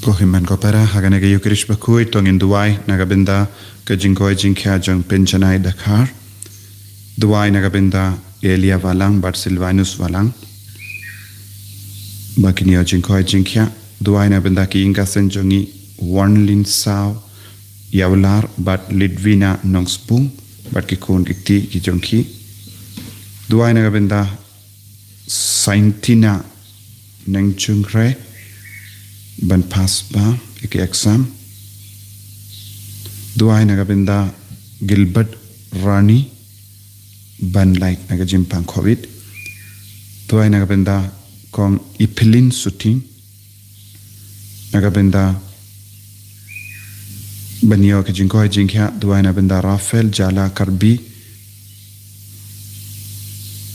Kohiman kopera hagane ke yukirish bakui tongin duai nagabinda ke jingkoi jingkha jong penjanai Dakar duai nagabinda Elia Walang bat Silvanus Walang bakinio jingkoi jingkha duai nagabinda ki inga senjongi Warnlin Sao Yawlar bat Lidvina Nongspung bat ki kun ikti ki jongki duai nagabinda Saintina Nengchungre ban pass ba iki exam duai nagabinda Gilbert Rani ban like naga jimpang covid duai nagabinda kong Ipilin Suting nagabinda banyo ke jingkoi jingkha duai nagabinda Rafael Jala Karbi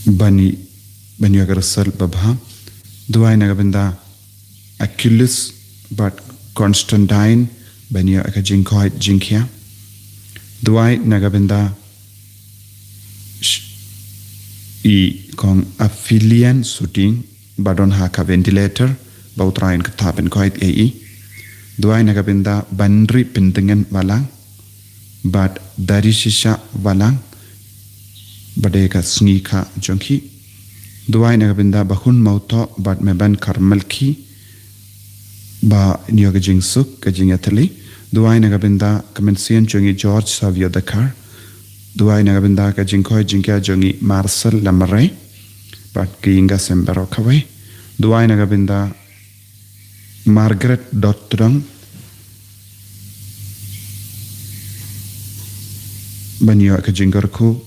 banyo ke Russell Babha duai nagabinda Achilles but Constantine banyo aka jingkoi jingkha duai nagabinda I kong affiliate shooting badon haka ventilator bautrain ketaben koit ei duai nagabinda bandri pentingan walang but dari sisa walang badeka sngika jongki duai nagabinda bahun mauto but meban karmalki ba nyoga jingsuk ka jingatali duai nagabinda kemensian jongi George Savio Dakar duai nagabinda ka jingkoi jingkya jongi Marcel Lamare bat kiinga sembero kawai duai nagabinda Margaret Dottrang banyo ka jinggarku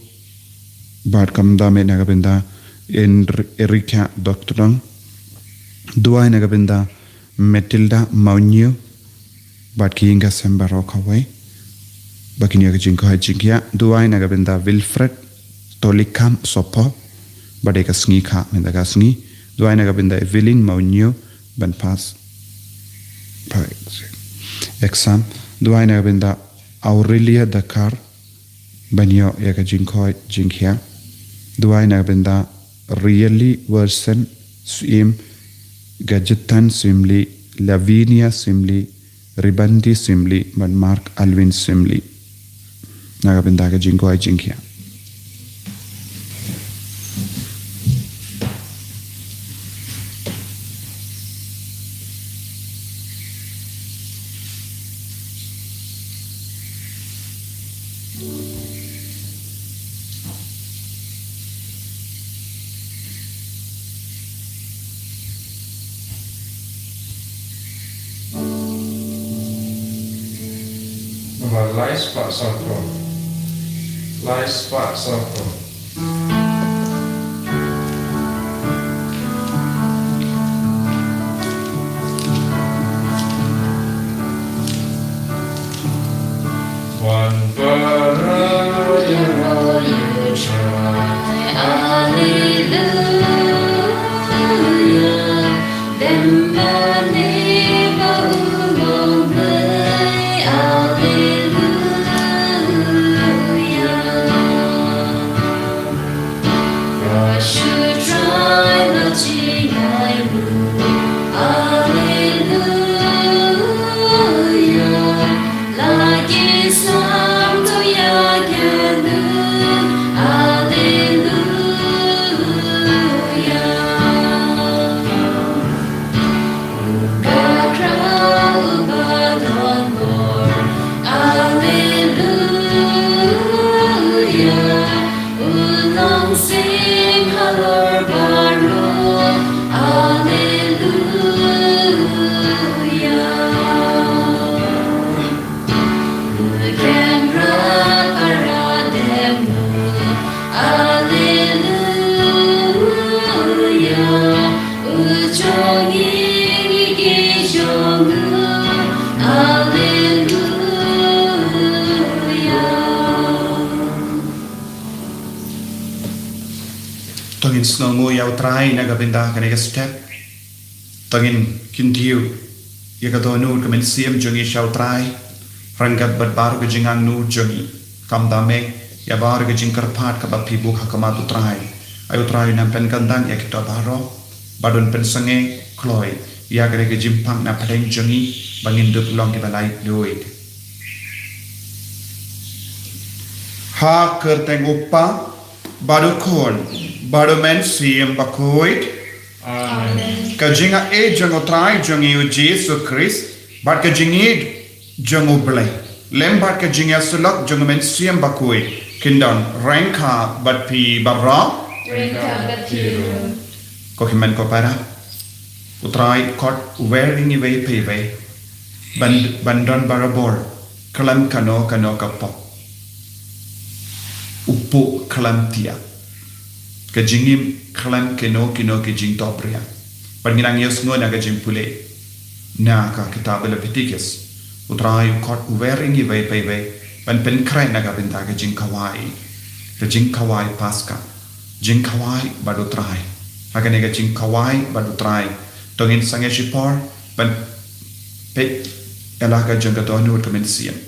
bat kamdame nagabinda Erika Dottrang duai nagabinda Matilda Maunio bat kiinga sembero kawai bakinyo ke jingkoi jingkya duai nagabinda Wilfred Tolikam Sopo badeka sngi mendaga sngi duai nagabinda Evelyn Maunio ban pass exam duai nagabinda Aurelia Dakar banyo yaka jingkoi jingkya duai nagabinda Really Version Swim Gadgetan Simli Lavinia Simli Ribandi Simli ban Mark Alvin Simli nagabinda ka jingkoi jingkya Lais Pak Soko Lais Pak Soko One baraya raya chai Alleluia Dembani baumonai Alleluia Rashutrai nachinaimu Alleluia Lagi santo yagenu Alleluia Kakra ubadonor Alleluia Ulang sing halor baru Alleluia Alleluia Ujongi gijongu Alleluia tongin snongu yautrai nagabinda kanega step tongin kintiu yakadonu kemensiam jongi shautrai ranggat badbar ke jingang nu jongi kamdame ya bar ke jingkar pat ka bapi buka kamatu trai ayu trai nam pen kandang ya kita baro badun pen sange kloi ya kare ke jimpang na padeng jongi bangin dup long ke balai doit ha kerteng upa baru kon baru men siem bakoit Amen. ka jinga e jongo trai jongi u Jesus Christ bat ka jingid jongo blai lem bat ka jinga sulak jongo men siem bakoit kindon ranka bat pi babra Reka Gatiru. ko himan ko para utrai kot wearing away pay bandon barabor kalam kano kapo upu kalam tia ke jingim kalam kino ke jing topria panginang yes ngo na ke jing pule na ka kitab Leviticus utrai kot wearing away pay ban pen krai na ka binta ke jing kawai paska jing kawai badu trai agane ke jing kawai badu trai tongin sange shipor ban pe elaka janga to anu kamen siam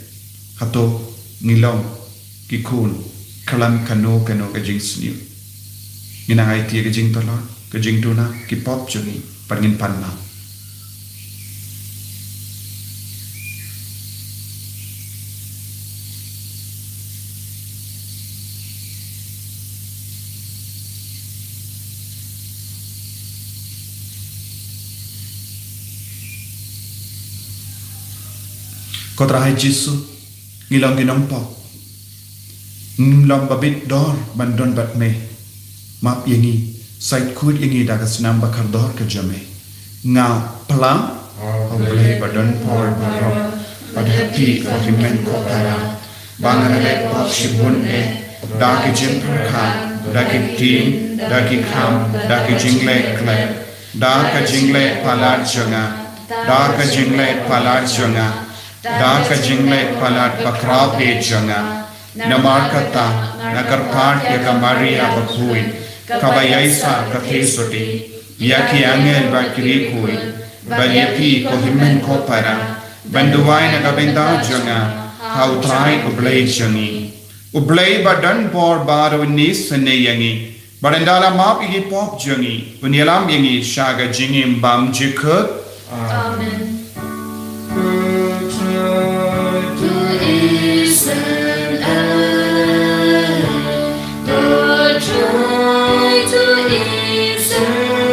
hato ngilong kikun kalam kano ke jing sniu ngina ai ti ke jing tolon ke jing tuna ki pop jongi pangin panna Kotrahay Jisu ngilang ginampo ngilang babit dor bandon bat me map yengi sait kud yengi dagas namba kardor ke jame nga pelang boleh badan por baro pada hati ko himen ko para bangare pop sibun daki jim perka daki tim daki kham daki jingle kle daka jingle palat janga daka jingle palat janga daka jingle palat bakrap e janga namarkata nakarpat ya kamaria bakhui kabayaisa kathesoti yaki angel bakri kui balyapi ko himen ko para banduwai nagabenda janga how try ublay jangi ublay badan por baro ni seneyangi barandala map igi pop jangi unyalam yangi shaga jingim bam jikut Amen. To Israel, Lord, try to Israel,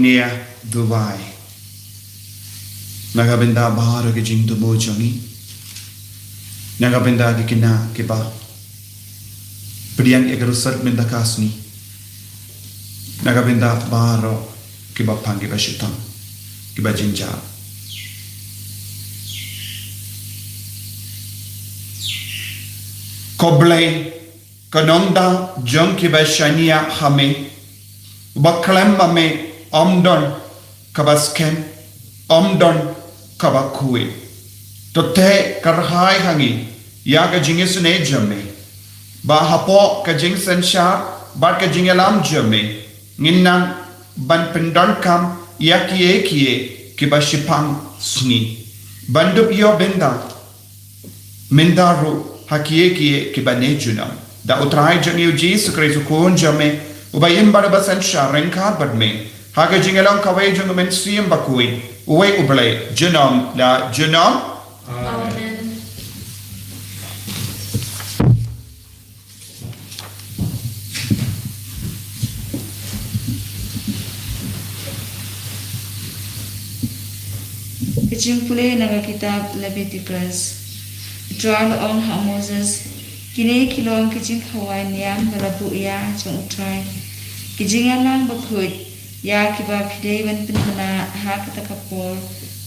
Nia Dubai Nagabenda baharo ke jing tu mo jangi Nagabenda ke kina ke ba Priang egarusat menda kasni Nagabenda baharo ke ba pangi ba shitang ke ba jinja Koblai kanongda jong ke ba shania hame Baklam me omdon kabasken omdon kabakui tote karhai hangi ya ka jingisune jame ba hapo ka jingsen sha ba ka jingelam jame nginnan ban pendon kam yakie kiba shipang sni bandup yo benda mendaru hakie kiba nejuna da utrai jangi Jesus Christ ko jame ubayim barabasan sha renka badme haga jingelang kawai jungumen siem bakui uwe ublay junam la junam Amen. Kecing pulih naga kitab Leviticus. Trial on ha Moses. Kini kilong kecing kawan yang balabu ia jong utrai. Kecing alang bakut ya kiba pidei ban penmana ha kata kapor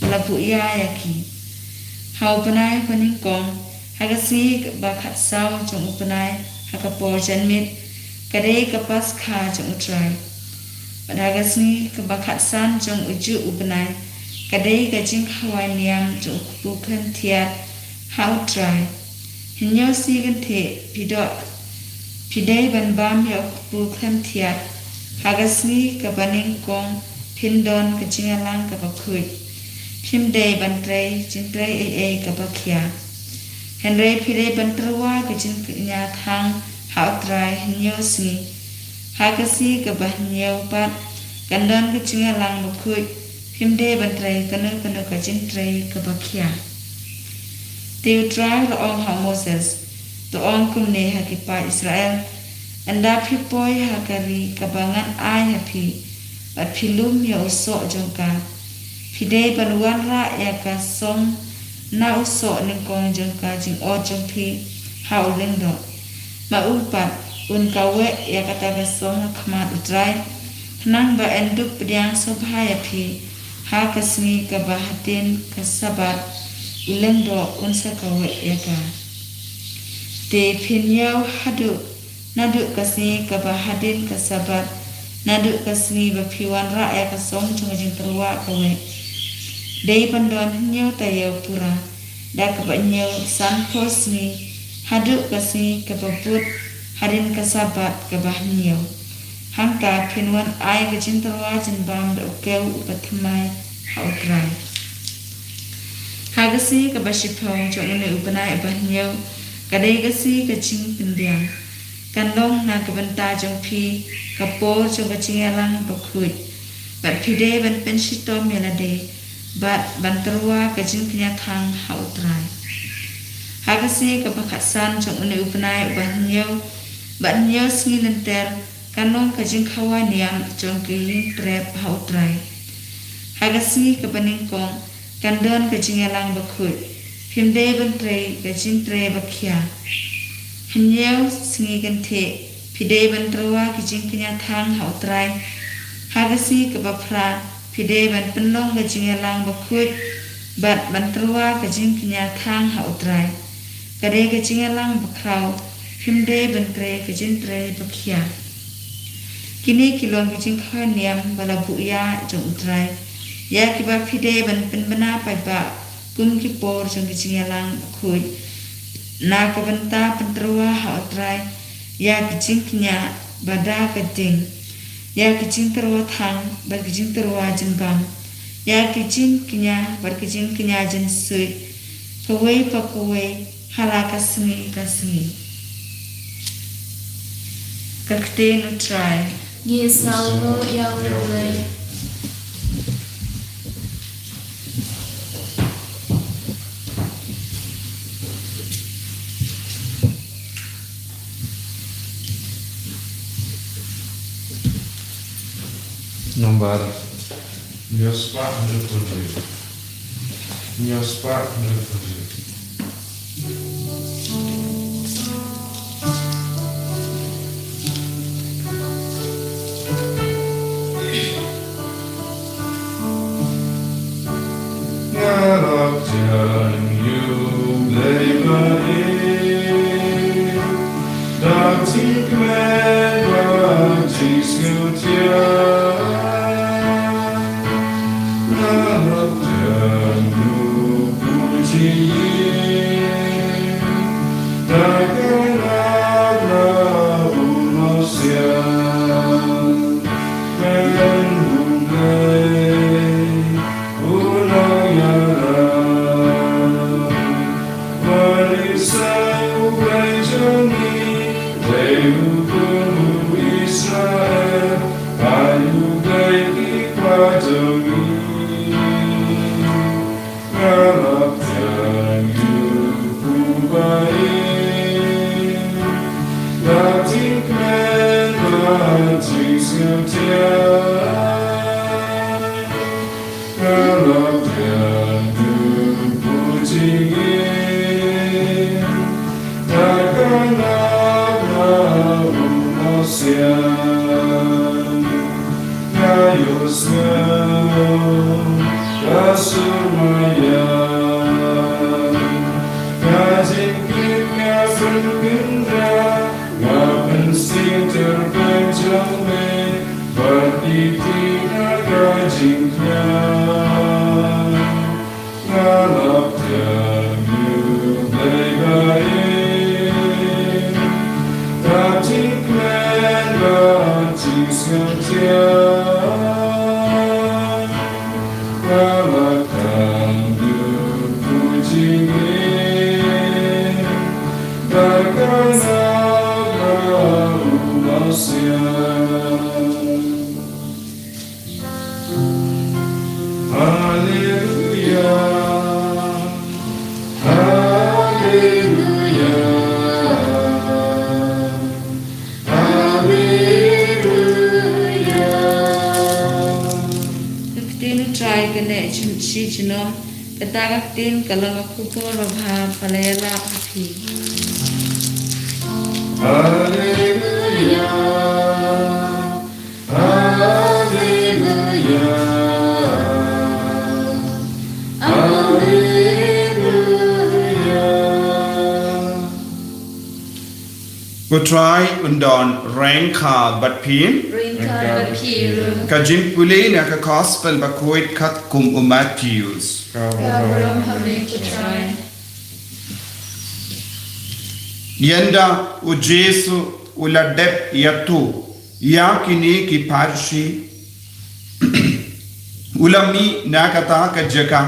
balabu ia yaki. Hau penai peningkong hagasi bakat saw jong upenai hakapor janmit kadai kapas kha jong utrai. Padagasni kebakat san jong uju upenai kadai kecing kawan yang jong bukan tiat hau try. Hinyo si gante pidok pidai ban bam ya bukan tiat hagasni kebaning kong pindon kecing alang kebakut pimdai ban tray jintray ai kebakia henry pidai ban terwa kecing nyatang hau try hinyo si hagasi kebahnyau pat kandon kecing alang bakut pimdai ban tray kanu kecing tray kebakia. Tiu try laong ha Moses, doong kumne hakipa Israel, anda pipoy hakari kabangan ay hapi, bat pilum ya usok jongka, pidei banuan ra ya kasong na usok ningkong jongka jing o jongpi ha uling do, maupat un kawe ya kata kasong kamat utray, tenang ba enduk pediang sobhaya pi, ha kasmi kabahatin kasabat. Ilang do unsa kawe yaka. Te pinyau hadu nadu kasni kabahadin kasabat nadu kasni bapiwan ra ya kasong jing terwa kawe. Dei pandon nyau tayo pura da kabanyau san posni hadu kasni kababut hadin kasabat kabahnyau. Hangka pinwan ay kajin terwa jinbam da ukeu upatimai hautrai. Hagasi kabashipong jong une upanai bahnyau kadai gasi kacing pendiang kandong na kabenta jong pi kapor jong kacing alang bakut bat pide ban pensito melade bat banterwa kacing kenyatang hautrai. Hagasi kabakatsan jong une upanai bahnyau bat nyau singi lenter kandong kacing kawan yang jong kiling prep hautrai. Hagasi kabaningkong kandon kecing alang bakut, pimdei bentray kecing tray bakia. Hinyau singi gante, pidei bentrawa kecing kenyatang hautrai. Hagasi kebapra, pidei ben penlong kecing alang bakut, bat bentrawa kecing kenyatang hautrai. Kadai kecing alang bakrau, pimdei bentray kecing tray bakia. Kini kilong kecing kawan yang balabu ia jong utrai. Ya kiba pide ban penbena pai ba kum ki por jong kecing alang bakut na kabenta penterwa hautrai ya kecing kenya bada kecing ya kecing terwa thang bar kecing terwa jenbam ya kecing kenya bar kecing kenya jen sui kawai pa kawai hala kasmi kakte no try Ye salvo yawe. Nomor Nyospa Nurpuri Nyospa Nurpuri Ngarap jan yu leibari Dakti kmen bakti skutia Love Tin kalang kupo rabha palela pati. Hallelujah, Hallelujah, Hallelujah. Go try undon rank card but pin. Rinka Bakiru. Kajim puli na ka gospel ba kuit kat kum Matthews. Gabram Hamik try. Yenda u Jesu ula dep yatu yakini ki parshi ulami nakata ka jaka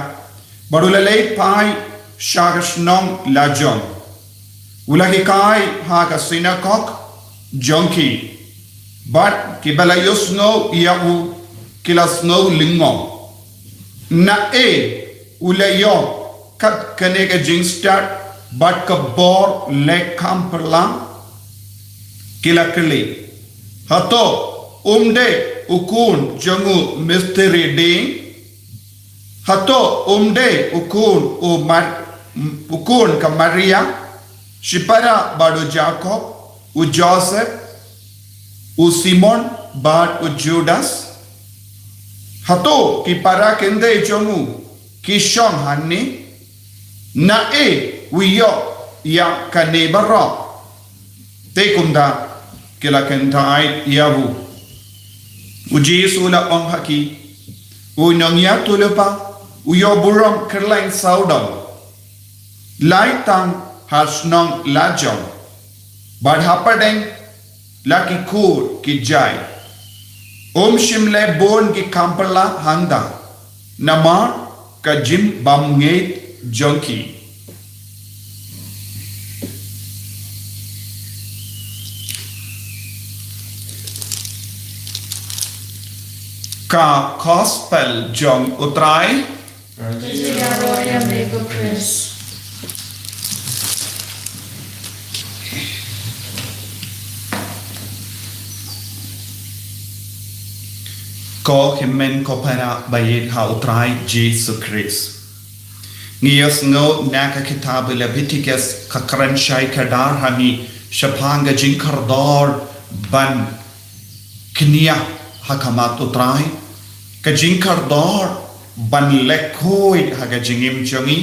badulalay pai shagashnong lajon ulaki kai ha ka synagogue jonki but kibalayos no yahu kilas no lingo na ulayo kat kanega jingstart but kabor lek kamperla kilakli hato umde ukun jangu mystery ding hato umde ukun ukun ka Maria shipara badu Jacob u Joseph u Simon bad u Judas hato ki para kende jangu kishon hanni na wiyo ya kanebara te kunda kila kentai yabu ujesu la ong haki unongya tulepa uyo buram kerlain saudam laitang hasnong lajong badhapadeng laki kur ki jai shimle bon ki kampala handa namar ka jim bamngeit jonki ka gospel jong utrai Roya Mego Chris. ko himen ko para bayit ha utrai Jesus Christ Ngiyas ngo naka kitab Leviticus kakran shai kadar hami shapanga jinkardor ban knia hakamat utrai ka jinkardor ban lekhoi haga jingim jongi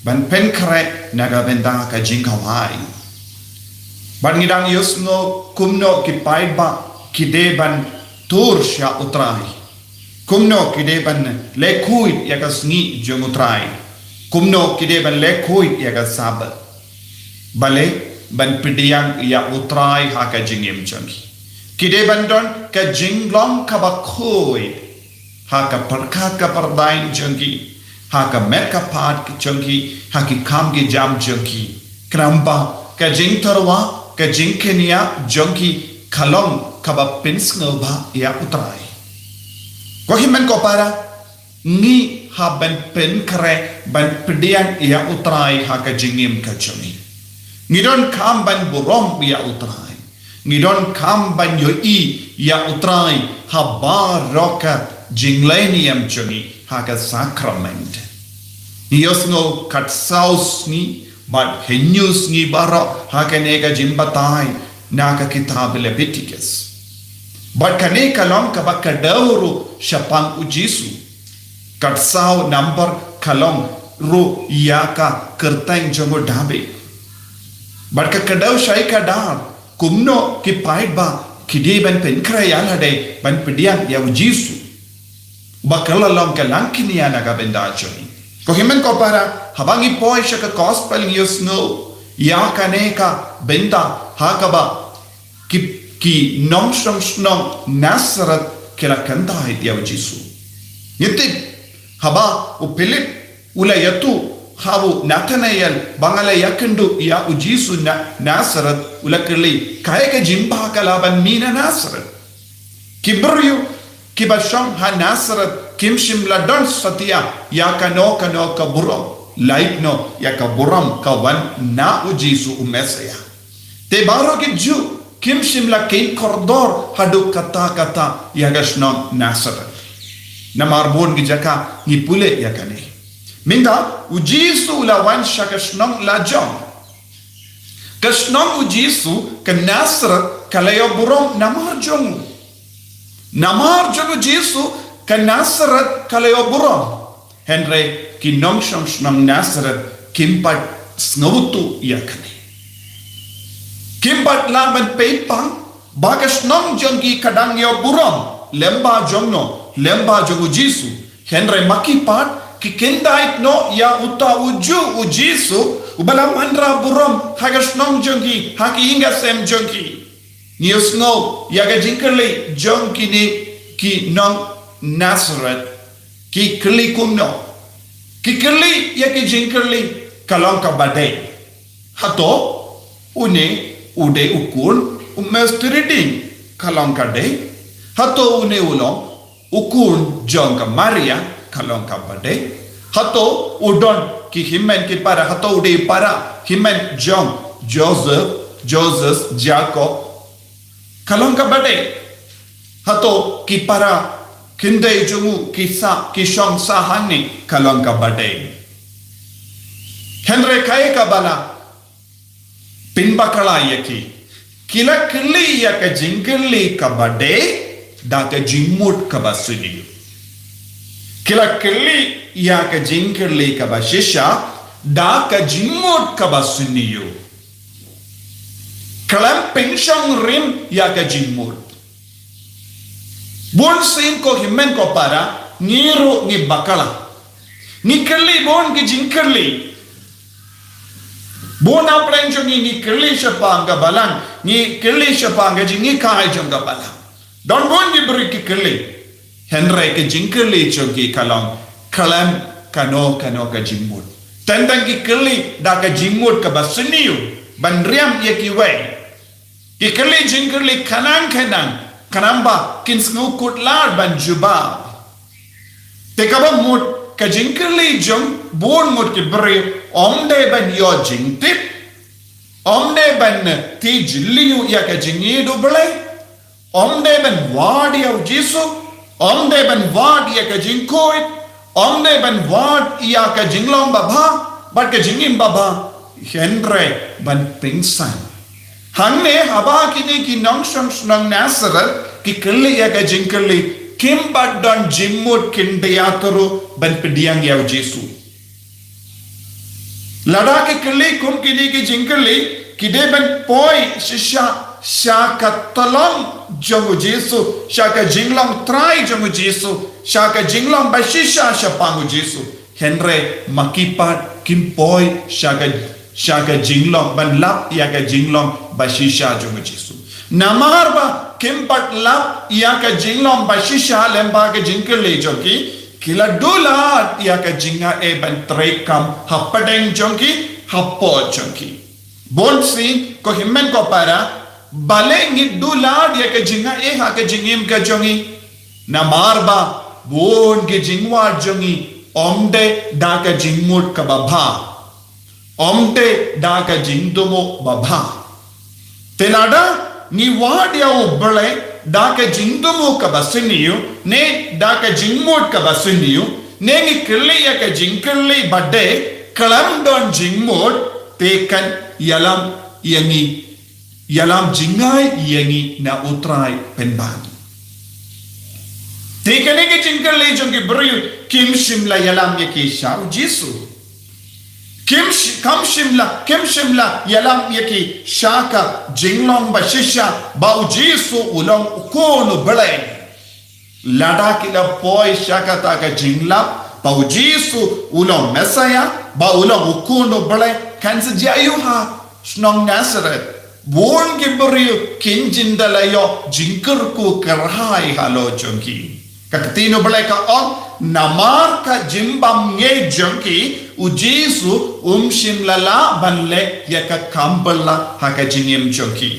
ban penkre naga benda ka jinkawai ban ngidang yus ngo kumno ki paiba kide ban tur sha utrai kumno kide ban lekhoi yaga sngi jong utrai kumno kide ban lekhoi yaga sabat bale ban pidiyang ya utrai haka jingim jongi kide bandon ka jinglong ka bakhoi haka parka ka pardain jongi haka meka pat jongi haki kam ki jam jongi kramba ka jingtarwa ka jingkenia jongi khalong ka ba pinsngoba ya utrai ko himen ko para ni ha ban pen kre ban pedian ya utrai haka jingim ka jongi ngidon kam ban burom ya utrai ngidon kam ban yoi ya utrai ha baroka jinglenium jongi haka sacrament niosno kat saus ni but henyus ni baro haka nega jimbatai naka kitab Leviticus but kaneka long ka bakadauru shapang ujisu kat sau number kalong ru yaka kertang jongo dabe but ka kadau shai kadar kumno ki paiba kide ban pen krayala de ban pedian ya ujisu bakala long ka lankini naga benda joni Ko himen ko para habangi poi shaka gospel yus no ya kaneka benda hakaba ki nom shong shnong Nazaret kila kanda ya Yesu. Yitip haba u Philip ula yatu habu Nathanael bangala yakendu ya Yesu Nazaret ula kili kaya jimba kalaban mina Nazaret. Kibryu kibasham ha Nazaret kim shimla don satia ya kano ka buram laik no ya ka buram ka wan na Yesu umesaya. Te baro ki ju kim shimla kein kordor hadu kata ya gashnon Nazaret. Namarbon ki jaka ni pule ya kane. Minda Yesu la wan shakashnon la jom. Kashnon Yesu ka Nazaret kalayo buram namar jong. Namar jong Yesu ka Nazaret kalayo buram. Henry ki nom shong shnong Nazaret kimpat snowtu ya kane. Kimpat laban pepang bagas nong jonggi kadang yo buram lemba jongno lemba jongu Yesu. Henry makipat ki kendait no ya uta uju Yesu ubala mandra buram hagas nong jonggi haki inga sem jonggi. Nius no ya ga jingkerli jongki ni ki nong Nazaret ki kli kumno ki kli ya ki jingkerli kalong ka badai hato une ude ukun umestriding kalong ka day hato une ulong ukun jong ka Maria kalong ka badai hato udon ki himen ki para hato ude para himen jong Joseph Jacob kalong ka badai hato ki para kindai jungu ki shong sahani kalong ka badai. Henry kaya ka bala pinbakala yaki kila kili ya ka jingkili ka bade da ka jingmut ka basuni kila kili ya ka jingkili ka bashisha da ka jingmut ka basuni kalam penshang rim ya ka jingmut bon sim ko himen ko para niru ni bakala ni kili bon ki jingkili bona prenjongi ni kili shapanga balang ni kili shapanga jingi kai jonga balang don bon ni beri ki kili Henry ke jingkili jongi kalong kalam kano ka jingmut tendang ki kili da ka jingmut ka basuniu banriam ye ki we ki kili jingkili kanamba kinsnu kutlar ban juba te kaba mut ka jingkili jong bon mut ki beri omde ban yo jingtip omde ban ti jilliu ya ka jingidu bele omde ban wad ya Yesu omde ban wad ya ka jingkoit omde ban wad ya ka jinglong baba bat ka jingim baba Henry ban pingsan hangne haba kini ki nong shong Nazaret ki kili ya ka jingkili kim bat don jimmut kindayaturu ban pediang ya Yesu lada ke kili kum kini ki jingkili kide ban poi shisha shaka talong jongu Yesu shaka jinglong trai jongu Yesu shaka jinglong bashisha shapangu Yesu Henry makipat kim poi shaka jinglong ban lap ya ka jinglong bashisha jongu Yesu namarba kim pat lap ya ka jinglong bashisha lemba ka jingkili jongi kila dola ya ka jinga e ban trekam hapadeng jongi hapo jongi bonsi ko himmen ko para bale ngi dola ya ka jinga e ha ka jingim ka jongi na marba bon ke jingwa jongi omde da ka jingmut ka baba omde da ka jingdomo baba tenada ni wad ya obale da ka jingdomo ka basiniu ne da ka jingmut ka basiniu ne ngi kili ya ka jingkili bade kalam don jingmut tekan yalam jingai yangi na utrai penbang tekan ke jingkili jongi beriu kim shimla yalam ya ki shau Yesu kim shimla yalam ya ki shaka jinglong bashisha bau Yesu ulong ukono bele lada kila poi shaka ta ka jingla ba ujisu ulong Mesaya ba ulong ukuno bale kan sejayu ha snong Nazareth born gibrio kinjindalayo jingkerku kerhai halo jongki kakatino bale ka on namar ka jimbam nge jongki ujisu shimlala banle yaka kambala haka jingim jongki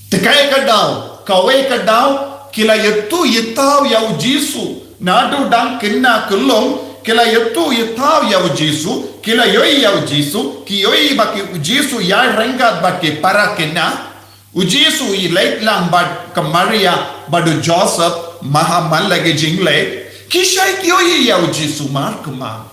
tekai ka daw kawe ka daw kila yetu yetaw ya ujisu nadu dang kinna kulong kila yetu yetaw ya ujisu kila yoi ya ujisu ki yoi baki ujisu ya rengat baki para kinna ujisu i late lang bad ka Maria badu Joseph mahaman lagi jingle kishai ki yoi ya ujisu markuma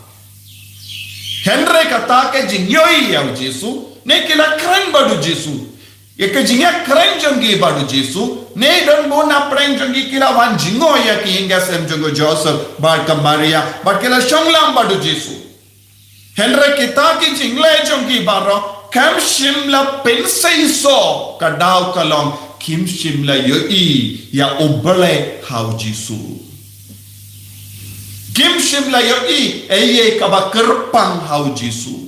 Henry kata ke jing yoi ya ujisu ne kila kran badu jisu Yaka jinga keren jongi badu Jesu ne don bona preng jongi kila wan jingo ya ki hinga sem jongo Joseph bad ka Maria bad kila shonglam badu Jesu Henry kita ki jingle jongi baro kam shimla pensei so kadaw kalong kim shimla yoi ya obale hau Jesu kim shimla yoi eye kaba kerpang hau Jesu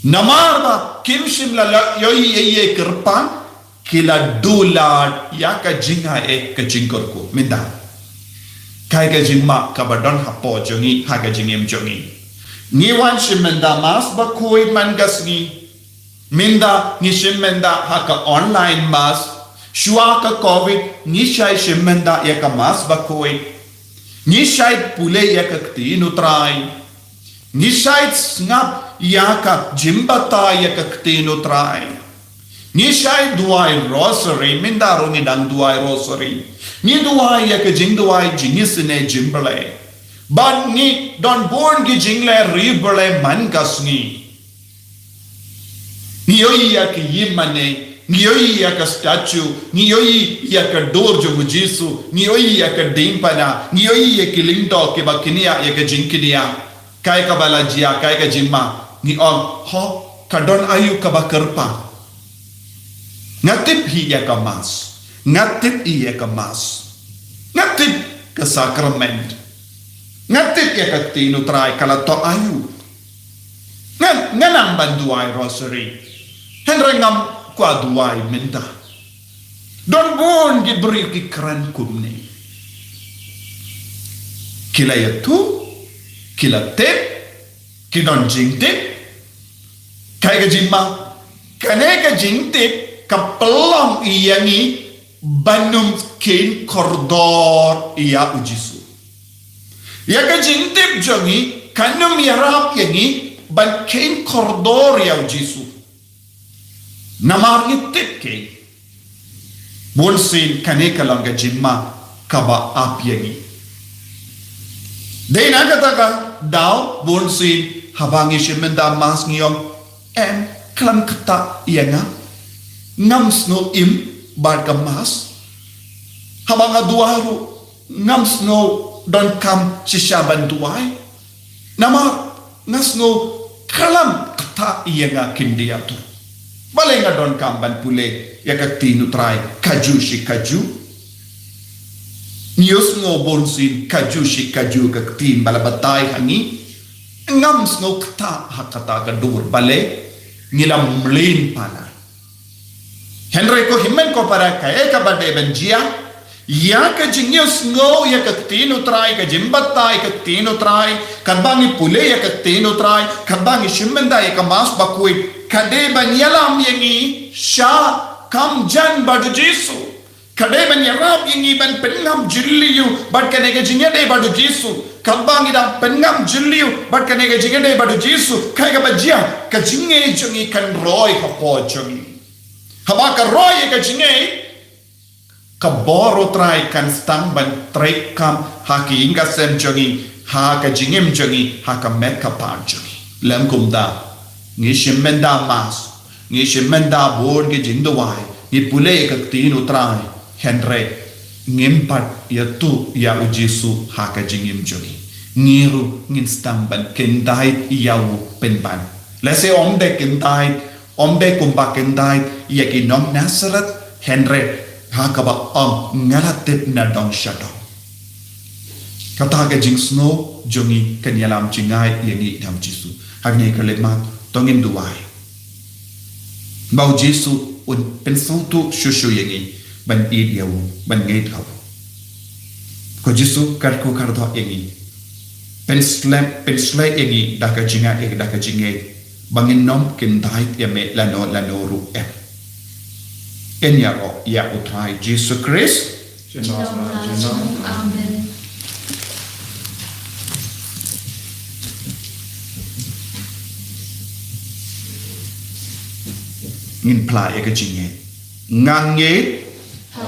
Namarba kim shimla yoi eye kerpan kila dula ya ka jinga ka jingkorku minda kai ka jingma ka badon hapo jongi ha ka jingem jongi ni wan shimenda mas ba koi mangas ni minda ni shimenda ha ka online mas shua ka covid ni shai shimenda ya ka mas ba koi ni shai pule ya ka tinu trai ni shai ngap Yaka jimbata yaka ktino try. Ni shai duai rosary, mindaro ni dang duai rosary. Ni duai yaka jing duai jingisine jimbale. But ni don born gi jingle ribale mangas ni. Ni yoi yaka yimane, ni yoi yaka statue, ni yoi yaka dorjo mujisu, ni yoi yaka dimpana, ni yoi yaka lindo ke bakinia yaka jinkinia. Kai ka balajia, kai ka jimma. Ni on ho kadon ayu kabakerpa ngatip hiya kamas ngatip iya kamas ngatip ke sakrament ngatip ya ke tinu trai kala to ayu nganang banduai rosary henry ngam kwa duai minta don bon gibri ki kran kumne kila yatu kila tip kidon jingtip Kai ka jingma kane ka jingtip ka pelong iyangi banum kin koridor iya ujisu ya ka jingtip jongi kanum yarap yangi ban kin koridor ya ujisu namar ngitip ke bonsin kane ka lang ka jingma kaba ap yangi dena kata ka daw bonsin habangi shimenda mas ngiyong klam kata ianga ngam snow im bar kamas habanga duaru ngam snow don kam shishaban duai nama ngasno klam kata ianga kindiatu balenga don kam ban pule yakatinu trai kaju shi kaju nios ngo bonsin kaju shi kaju kaktin balabatai hangi ngam snow kata hakata gadur bale nilam mlin pala Henry ko himen ko para kaya ka bade benjia ya ka jingios ngo ya ka tino try ka jimbatai ka tino try kabangi pule ya ka tino try kabangi shimenda ya ka mas bakui kade banyalam yangi sha kam jan badu Jesu kade banyarab yangi ban pengam jilliyu bad kane ka jingade badu Jesu kabangi da pengam jilliyu bad kane ka jingade badu Jesu kaya ka bajia ka jinge jungi kan roy ka po jungi haba ka roy ka jinge ka boro try kan stang ban trek kam haki inga sem jungi ha ka jingem jungi ha ka mek ka pan jungi lem kum da ngi shimenda mas ngi shimenda bor ge jindwai ni pule ka tinu try Henry ngimpat yatu ya ujisu ha ka jingem jungi ngiru ngin stang ban kendai yau penban lese omde kendai omde kumpa kendai yaki nom Nazareth Henry hakaba ngalatip na dong shadow kata ka jing snow jongi kanyalam jingai yangi dam jisu hagne kalemat tongin duai bau jisu un pensong tu shushu yangi ban id yaw ban ngait haw ko jisu kar ko kar do yangi pensle yangi daka jinga ek daka jingai bangin nom kin dai yame lano ru em enya ro ya utrai jisu Christ Amen. ngin pla ya jinge ngange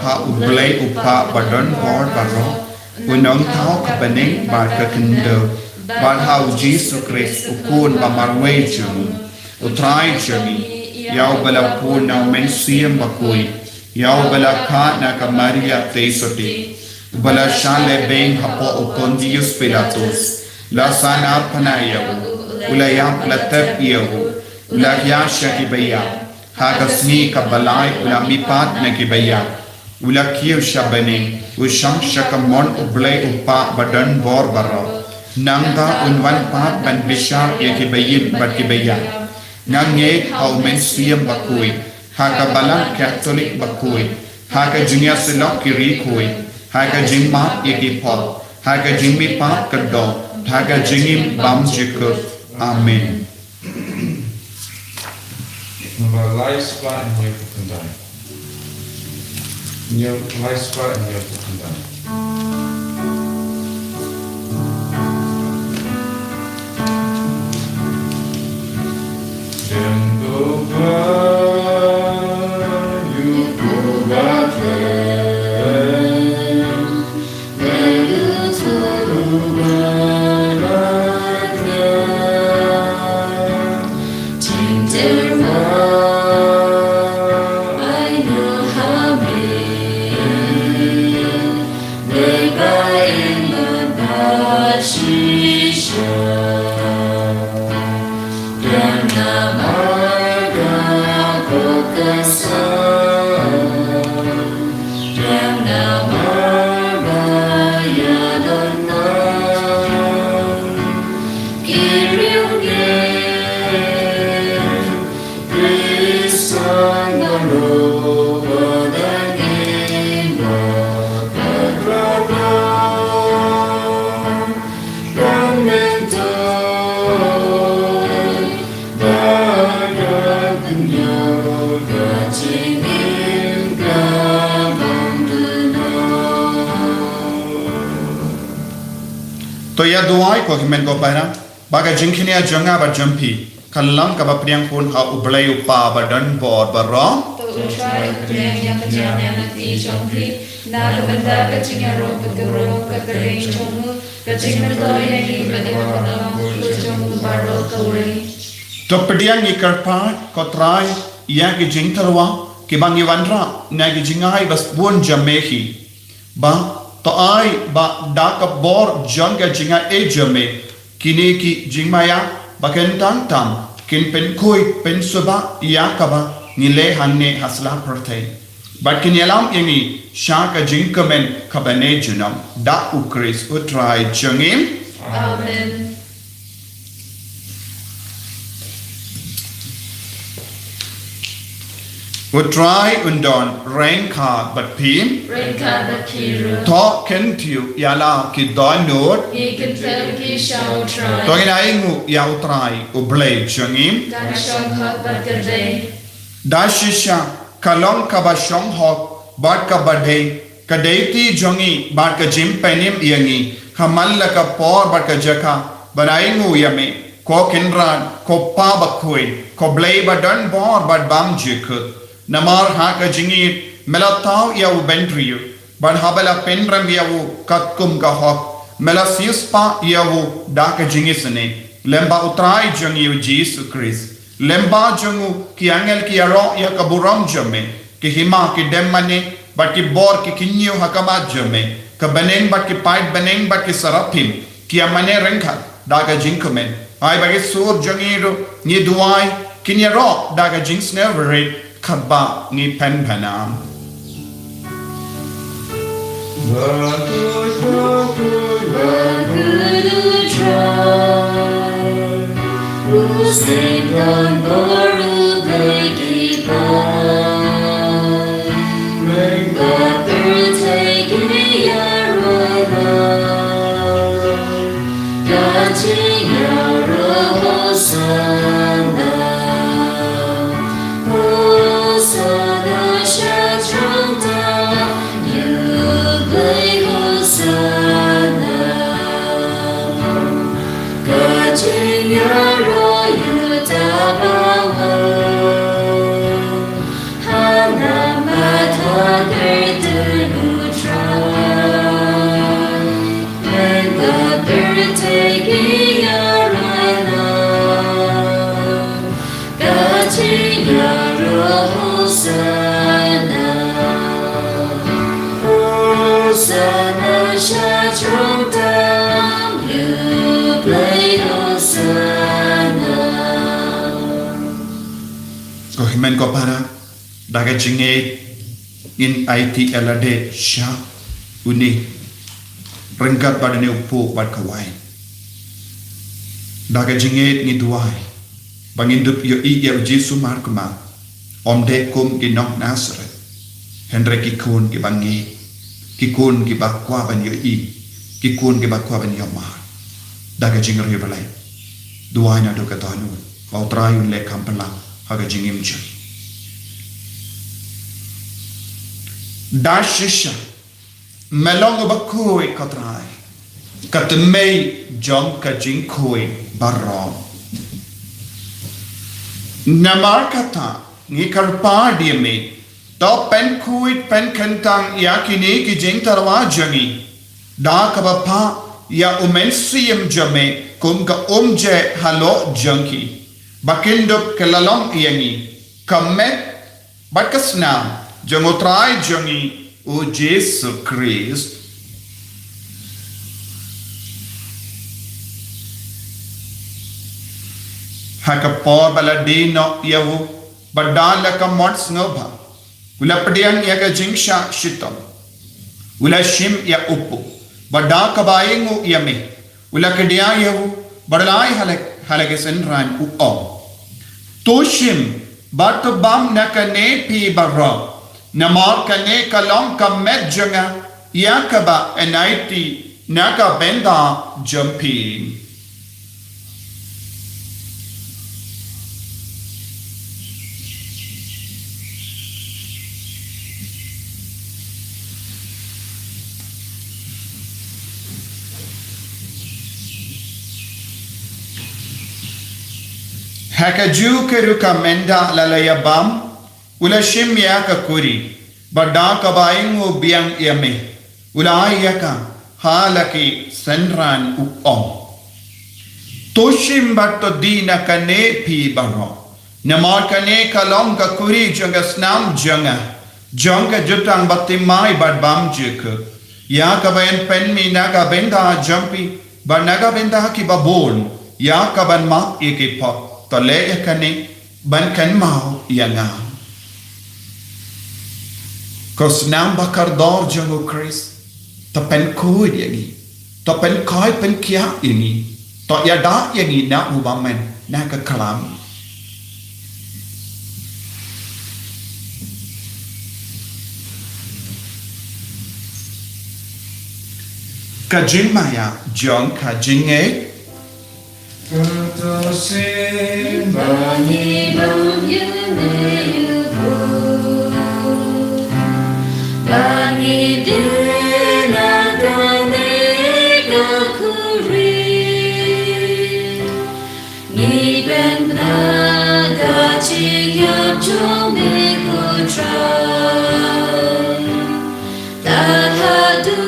ha ublay upa badon bor baro unong tao ka baning bar ka kendo bar how Jesus Christ ukun bamarwe jung utrai jami yaw bala ko na mensiem bakui yaw bala ka na ka Maria tesoti bala shale beng hapo ukon Dios Pilatus la sana panayaw ulayam latap yaw ulaya shakibaya Hagasni kabalai ulamipat na kibaya ulakiyo shabane usham shakamon ublay upa badan bor baro nangda unwan pat ban bishar ya kibayin bat kibaya nange au mensiyam bakui hakabalan Catholic bakui haka junior silok kiri kui haka jingma ya kipot haka jingmi pat kado haka jingim bam jikur amen. Number life supply and your kandai. Your life supply and your kandai. To ya duai ko himen ko para baga jingkhinia janga ba jampi kallam ka ba priang pun ha ublay upa ba dan bor baro To utrai priang yang kejana nanti jongri na benda kecingnya roh begero kekering jomu kecing berdoa yang di bagaimana jomu baru kawri. to pediang ikarpa ko trai ya ki jingtarwa ki bangi wanra na ki jingai bas buon jamehi ba to ai ba daka bor janga jinga e jame kini ki jingmaya baken tang tang kin pen koi pen suba ya kaba nile hanne hasla protei but kin yalam yangi shaka jingkamen kabane junam da ukris utrai jangim Amen. utrai undon renka but pim Reka the Kiru. to ken tiu yala ki don not He can tell he shall to try. ina ingu ya utrai ublay jangim Dan shall cut but the day. dashisha kalong kabashong hok bat ka badhe kadeti jongi bat ka jim penim yangi hamalla ka por bat ka jaka banaingu yame ko kinran ko pa bakui ko blay badan bor bat bam jikut namar ha ka jingi melataw yaw bentriyu ban habala penram yaw katkum ka hok melasius pa yaw da ka jingi sene lemba utrai jongi Jesus Christ lemba jongu ki angel ki aro ya kaburam jame ki hima ki demmane bat ki bor ki kinyo hakama jame ka baneng bat ki pait baneng bat ki sarapim ki amane renka daga jinkumen ai bagi sur jongiru ni duai ki ro daga jinks never kaba ni pen panam Bagus, bagus, Men ko para daga jinge in IT elade sha uni rengkat badane upo bad kawai daga jinge ni duai bangin dup yo I ya Jesu mar kuma omde kum ki nok Nazareth Henry ki kun ki bangi ki kun ki bakwa ban yo I ki kun ki bakwa ban yo mar daga jinge ri balai duai na do ka tanu au trayun le kampala haga jingim chu dashisha melong ba koi katrai katmei jong ka jing koi barom namar kata ngi karpa diame to pen koi pen kantang yakini ki jing tarwa jangi da kabapa ya umensium jame kum ka umje halo janki bakindop kelalong iyangi kamet bakasna jangotrai jangi o Jesu Christ hakapor baladino yavu badala ka mots ngobha ula padiang ya ka jingsha shitam ula shim ya upu bada kabayengu yame ula kedia yavu badalai halake senran u om toshim bat bam nakane pi barra namar kane kalong kamet janga yakaba enaiti naka benda jumping Hakaju keruka menda lalaya bam ula shimya ka kuri bada kabaingu biang yame ula ayaka halaki senran uom toshim bato dina kane pi baro namar kane kalong ka kuri janga snam janga jutang batimai bad bam jika ya kabayan penmi naga benda jampi ba naga benda ki babon ya kaban ma ikipot tole yakane ban kan mau yanga kos nam bakar dor jango Chris ta pen koi yangi ta pen kai pen kia yangi ta ya da yangi na ubamen na ka kalam ka jingmaya jong ka jinge Katosin Bani bang yuneyuko Bani dina gane gakuri Ni ben na gachi yap jome kutrai Tatadu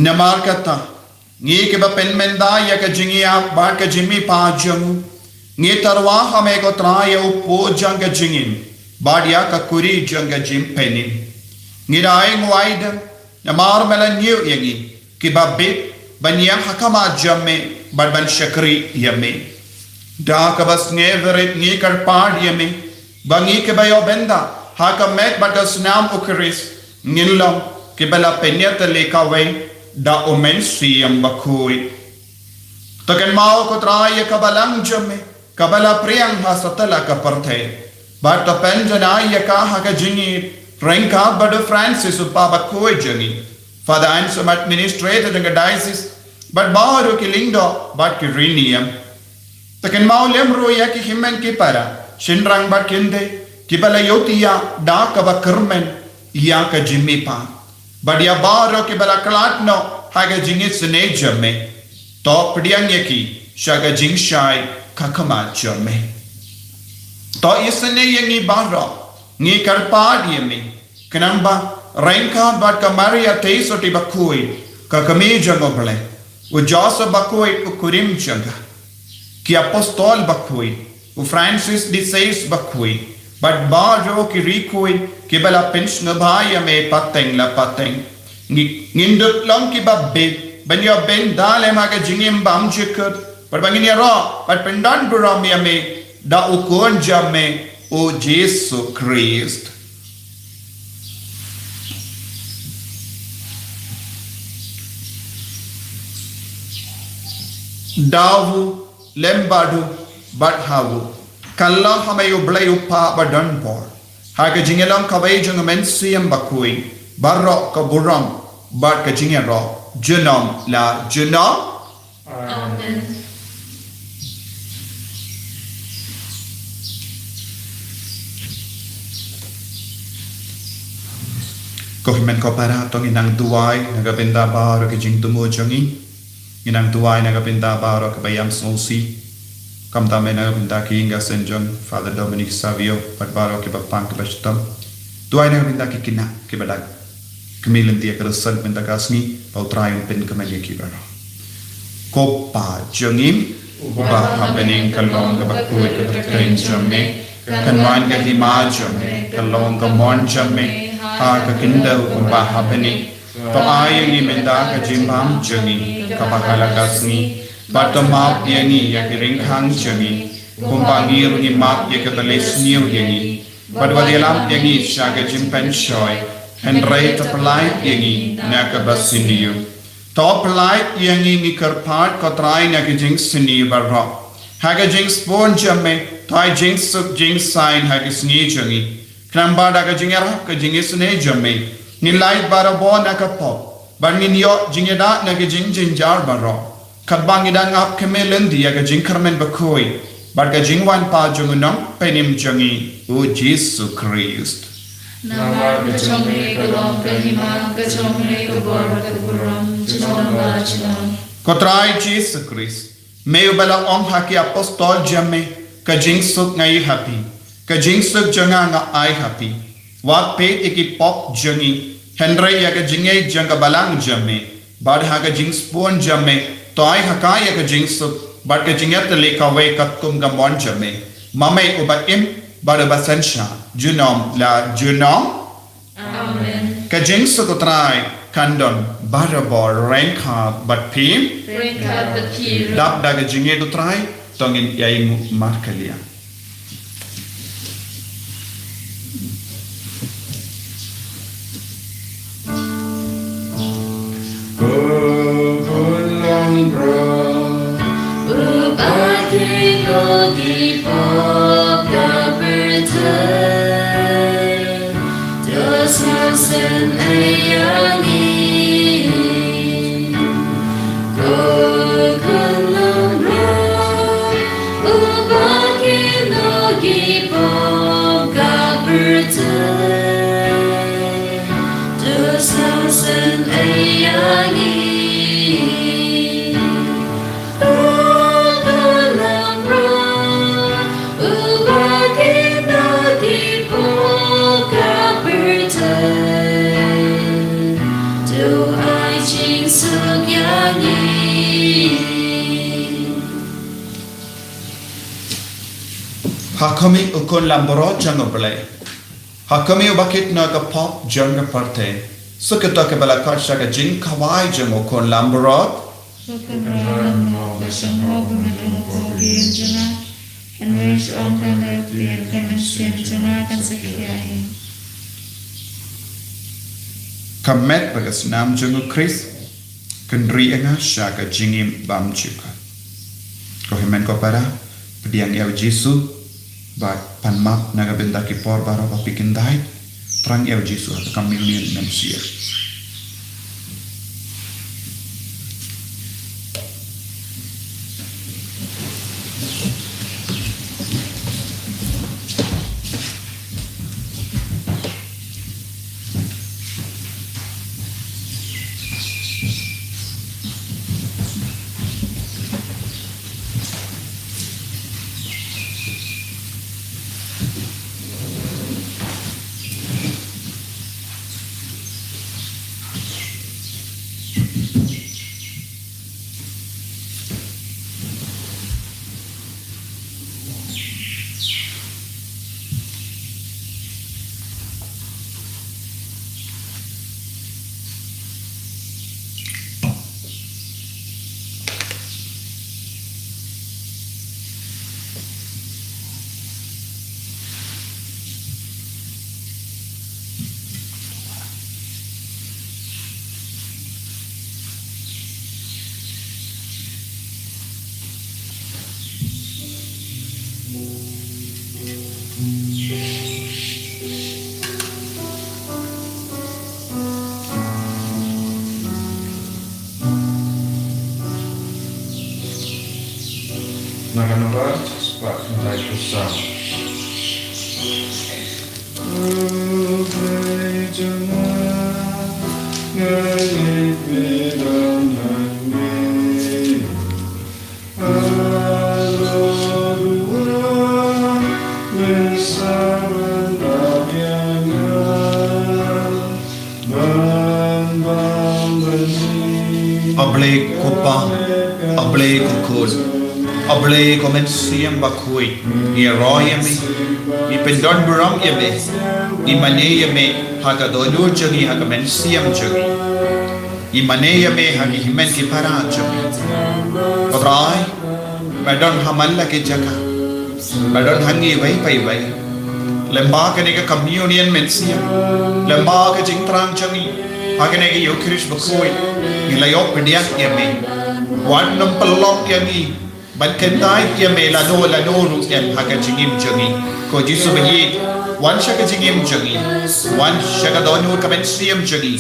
namar kata ngi ke ba pen menda ya ka jingia ba ka jimi pa jamu ngi tarwa hame ko traya upo janga jingin badia ka kuri janga jim penin ngi dai ngwaida namar melan yu yangi ki ba bit banya hakama jamme ban shakri yame da ka bas nge verit ngi kar pad yame bangi ke ba yo benda haka met batas nam ukris Ngilom kibala penyata lekawe da omen siyam bakui. Takan mau ko traya kabalang jame kabala priang hasatala ka parthe. Bata penjana ya ka haka jingi Renka Bada Francis of Papa Koijani, Father Ansem administrated in the diocese, but Baharu Kilindo, but Kirinium. Takan Maulem Royaki Himen Kipara, Shinrang Bakinde, Kibala Yotia, Dakaba Kermen, Yaka Jimipa. But Yabaro Kibala Kalatno, Haga Jingits in Ajame, Top Dianyaki, Shaga Jingshai, Kakama Jame. To Isane Yangi Barra. Ni karpadiami kanamba renka bat kamaria teisoti bakui ka kameja ngoble u Joseph bakui u kurim janga ki apostol bakui u Francis de Sales bakui bat bajo ki rikui ki bala pension bhaya me pateng la pateng ngindut long ki babbe banyo ben dale maga jingim bam jikut bat bangini ro bat pendan burami me da u kon jamme O Jesus Christ. Davu lembadu badhavu kalla hamayu blayu pa badanpor haga jingelam kawai jung mensiam bakui barro kaburam bad ka jingero junam la junam. Amen. Kohimen ko para tong inang duway nagapinda baro ki jing tumo jangi inang duway nagapinda baro ka bayam sosi kamtame nagapinda ki inga senjong Father Dominic Savio pat baro ki bapang ki bastam duway nagapinda ki kina ki badag kemilen dia keresan pinta kasni pautrayon pin kemanya ki baro kopa jangim ubah habening kalong ka bakui ka train jamme kanwan ka hima jamme kalong ka mon jamme Ka kinda ubah habeni to ayang imenda ka jimbam jangi kapakala kasni batamap yani yakiring hang jangi kumbangi rungi map yakatales niu yani badwadilam yani shaga jimpen shoy and right of life yani nakabasiniu top life yani nikarpat katrai nakajing sini barra haga jing spon jamme tai jing suk jing sign haga sni jangi Kramba daga jingera ka jingis ne jamme ni light bara bo na ka pop ban ni yo jingeda na ka jing jinjar baro kabang idang ap kemelen dia ka jing karmen bakoi bar ka jingwan pa jungunam penim jangi o Jesus Christ Namar ka chomre ka lom ka hima ka chomre ka bor ka buram chom ba chom Kotrai Jesus Christ meu bala ong haki apostol jamme ka jing suk ngai happy Kajing suk janga nga ai happy. Wat pe iki pop jangi. Henry ya kajinge janga balang jamme. Bad ha kajing spon jamme. Toy hakai ya kajing suk. Bad kajinget lekawe katkum gamon jamme. Mame uba im bad uba sensha. Junom la junom. Amen. Kajing suk utrai kandon barabor renka bad pim. Renka batir. Dap da kajinge utrai tongin yai markalia. Hakami ukon lamboro jango bele. Hakami ubakit na ka pop jango parte. Sukata ke bala karsha ka jing kawai jango kon lamboro. Sukan mo kasang mo gumadong ko jana. And raise on the left and can jana kan sakyahin. kamet bagas nam jungu Chris kendri enga syaga jingim bam juga ko hemen ko para pediang ya Yesu ba panmap naga benda kipor baro pa pikindai trang ya Yesu at kamilin namsiya Nakanumber sebab mulai besar. Able kupa, able kukul, able komen siam bakui, ni royame, ni pendon buram yame, ni mane yame, haga donu jagi haga men siam jagi, ni mane yame hagi himen ki para jagi. Patrai, badon hamal lagi jaga, badon hangi vai, lemba kene ka communion men siam, lemba ka jingtrang jagi. Hagen egi Eucharist bakui nilayok pediak yame wan nampalok yangi ban kentai yame lano ru yan hagen jingim jangi ko Jisu bagi wan shaka jingim jangi wan shaka donu kamen siam jangi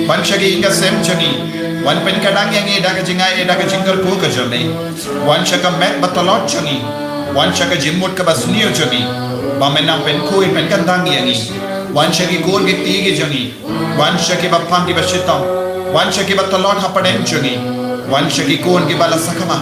wan shaka inga sem jangi wan pen kadang yangi daga jingai daga jingar ko ka jame wan shaka met batalot jangi wan shaka jimut ka basniyo jangi bamenam pen kuin pen kandang yangi wan shaki gon giti ge jangi wan shaki bapang ki bashitam wan shaki batalon hapaden jangi wan shaki kon ki bala sakama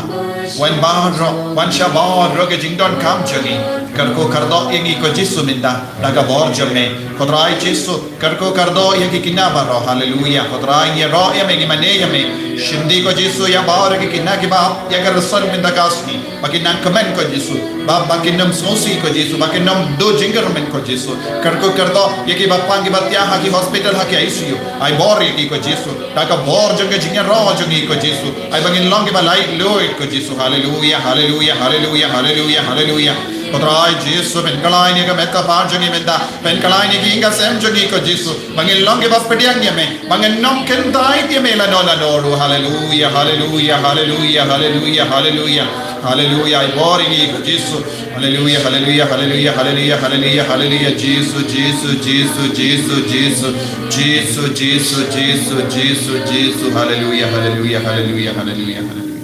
wan bahro wan shabor roge jingdon kam jangi karko kardo yengi ko Jisu minda daga bor jamme kodrai Jisu karko kardo yengi kinaba ro haleluya kodrai ye ro ye me mane ye me shindi ko Jisu ya bor ki kinna ki bab ya gar sar minda kasni bakinan komen ko Jisu bab bakinam sosi ko Jisu bakinam do jingar men ko Jisu karko kardo ye ki bapang ki batya ha ki hospital ha ki ICU ai bor ye ki ko Jisu daga bor jange jingar ro jangi ko Jisu ai bangin long ki balai lo ko Jisu haleluya haleluya haleluya haleluya haleluya Potrai Jisu pen kalai ni ka meka par jangi menda pen kalai ni ki inga sem jangi ko Jisu bangin long ke bas pediang ye me bangin nom ken dai ye me la no ru haleluya haleluya haleluya haleluya haleluya haleluya I bori ni ko Jisu haleluya haleluya haleluya haleluya haleluya haleluya Jisu Jisu Jisu Jisu Jisu Jisu Jisu Jisu Jisu Jisu haleluya haleluya haleluya haleluya haleluya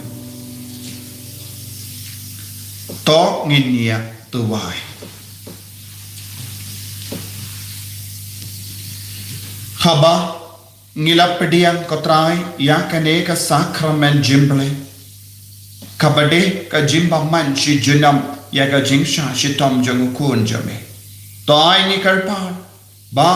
to nginia tuwai haba ngilap pediang kotrai ya kane ka sakramen jimble kabade ka jimba man shi junam ya ka jingsha shi tom jang kun jame to ai ni karpan ba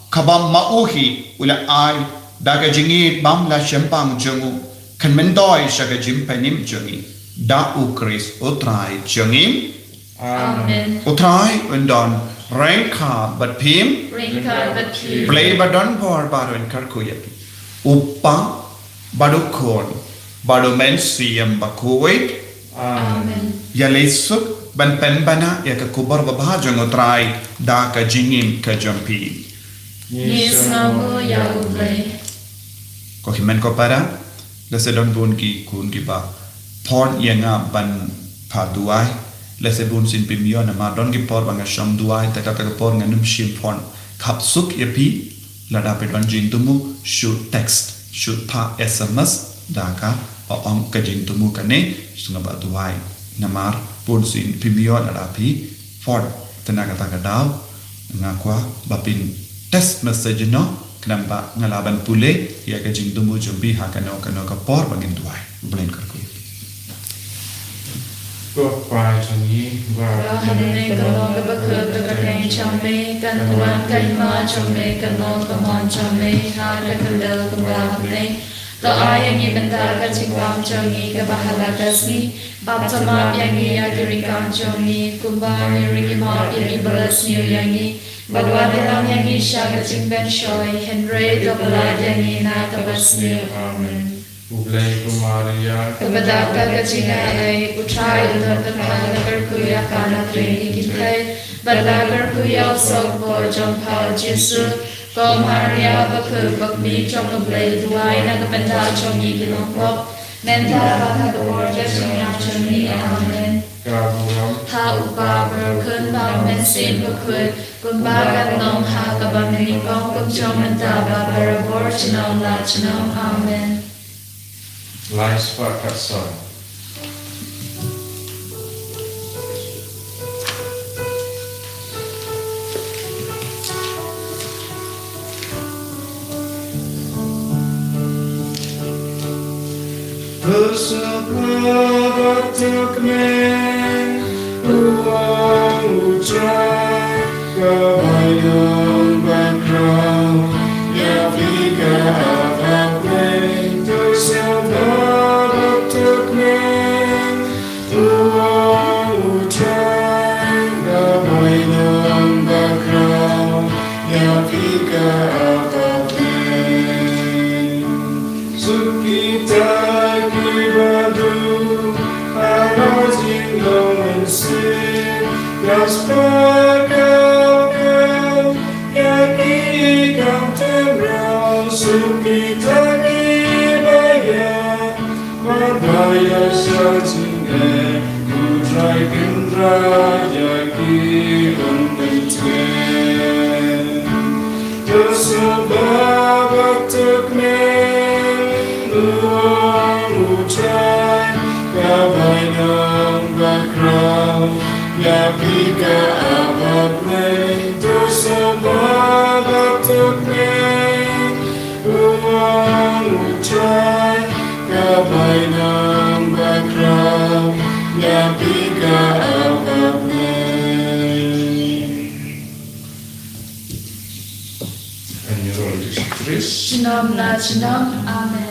kabam mauhi ula ai daga jingi bam la shempang jangu kan mendoi shaga jimpanim jangi da ukris utrai jangim Amen. utrai undon rengka bat phim Ringka bati. play badon por baron karkuyaki upa badukon badomen siam bakuwait Amen. yalesuk ban pen bana ya ka kubar babha jang utrai da ka jingim ka jampi Ni sengamu ya ublay. Ko himen ko para la se don bun ki kun ki ba porn yenga ban pa duai la se bun sin pimio na ma don ki por banga sham duai ta ka por nganum shim porn khap suk yepi la da pe don jing tumu shoot text shoot pa sms da ka o ong ka jing tumu ka ne sunga ba duai na mar bun sin pimio la da pi for tena ka ta ka daw nga kwa ba pin text message no kenapa ngalaban pule ya ke jing tumu jumbi ha kano ka por bangin duai blame kar ko Go by to me, Rahane kalong kabakut kabakeng chame kan tuan kan ma chame kan long kamon chame ha ka kandal kabahane to ayang ibendar ka chingwam changi ka bahala kasni bab sama yangi agiri kan changi kumba yuri ma yuri balas niu yangi badwa dalam yangi shaga chingben shoy henry dobla yangi na kabasni amen Ublay Kumaria, kepada kecingai utrai dan terkala berkuya kana kini kita pada berkuya sopo jompa Yesus kau Maria berku bakmi jom blay duai nak kepada jomi kilongkop mental pada dua jadinya jomi amen Gaburam, ha upa berkun bang mensin berkut kumbagan nong ha kabang nikong kumjom mental berabor chinong la chinong amen Lies Pakat Son. Bersama tekmen uang ucai kebayang bakal ya fika apa-apa bersama tekmen uang ucai kebayang bakal ya fika apa-apa Sukita kibadu Anos ingong mensin Gaspagau Yaki ikang temrau Sukita kibaya Mabaya sajinge Kutrai kendra Yaki unbenten Tersebab tekmen Luang ucai Kabai nang bakrau Ya pika apaplay Tersebab tekmen Luang ucai Kabai nang bakrau Ya pika apaplay And your Lord Jesus Christ Chinom na chinom amen